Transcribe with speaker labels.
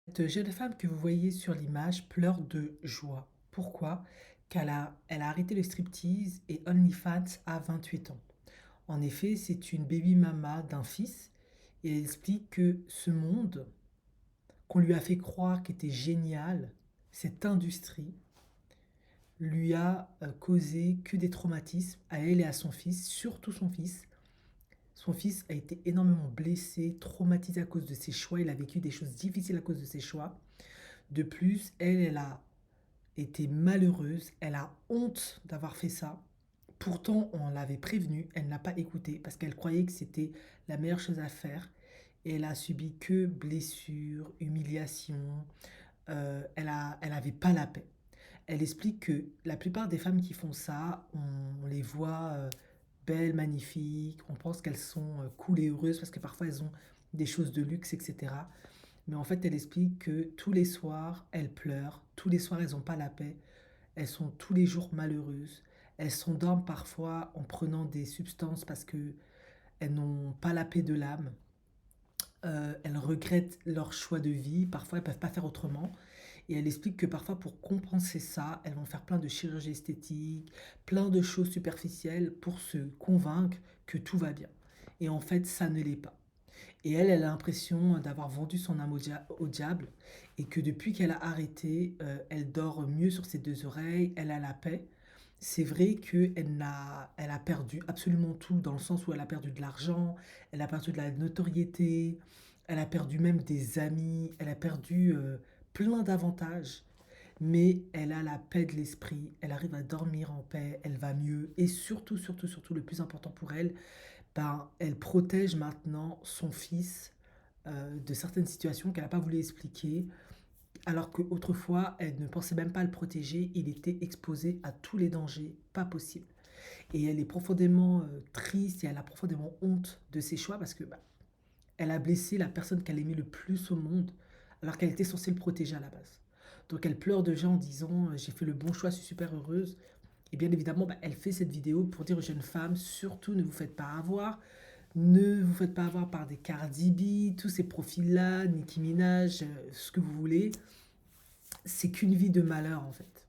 Speaker 1: Cette jeune femme que vous voyez sur l'image pleure de joie. Pourquoi? Elle a arrêté le striptease et OnlyFans à 28 ans. En effet, c'est une baby mama d'un fils et elle explique que ce monde qu'on lui a fait croire qu'était génial, cette industrie, lui a causé que des traumatismes à elle et à son fils, surtout son fils. Son fils a été énormément blessé, traumatisé à cause de ses choix. Il a vécu des choses difficiles à cause de ses choix. De plus, elle a était malheureuse, elle a honte d'avoir fait ça. Pourtant, on l'avait prévenue, elle n'a pas écouté parce qu'elle croyait que c'était la meilleure chose à faire. Et elle a subi que blessures, humiliations. Elle avait pas la paix. Elle explique que la plupart des femmes qui font ça, on les voit belles, magnifiques, on pense qu'elles sont cool et heureuses parce que parfois elles ont des choses de luxe, etc. Mais en fait, elle explique que tous les soirs, elles pleurent, tous les soirs, elles n'ont pas la paix, elles sont tous les jours malheureuses, elles s'endorment parfois en prenant des substances parce que elles n'ont pas la paix de l'âme. Elles regrettent leur choix de vie, parfois elles ne peuvent pas faire autrement. Et elle explique que parfois pour compenser ça, elles vont faire plein de chirurgie esthétique, plein de choses superficielles pour se convaincre que tout va bien. Et en fait, ça ne l'est pas. Et elle a l'impression d'avoir vendu son âme au diable et que depuis qu'elle a arrêté, elle dort mieux sur ses deux oreilles, elle a la paix. C'est vrai elle a perdu absolument tout dans le sens où elle a perdu de l'argent, elle a perdu de la notoriété, elle a perdu même des amis, elle a perdu plein d'avantages. Mais elle a la paix de l'esprit, elle arrive à dormir en paix, elle va mieux. Et surtout, surtout, surtout, le plus important pour elle, ben, elle protège maintenant son fils de certaines situations qu'elle n'a pas voulu expliquer, alors qu'autrefois, elle ne pensait même pas à le protéger, il était exposé à tous les dangers, pas possible. Et elle est profondément triste et elle a profondément honte de ses choix parce que bah, elle a blessé la personne qu'elle aimait le plus au monde, alors qu'elle était censée le protéger à la base. Donc elle pleure de gens en disant j'ai fait le bon choix, je suis super heureuse. Et bien évidemment, bah, elle fait cette vidéo pour dire aux jeunes femmes surtout ne vous faites pas avoir, ne vous faites pas avoir par des Cardi B, tous ces profils-là, Nicki Minaj, ce que vous voulez. C'est qu'une vie de malheur en fait.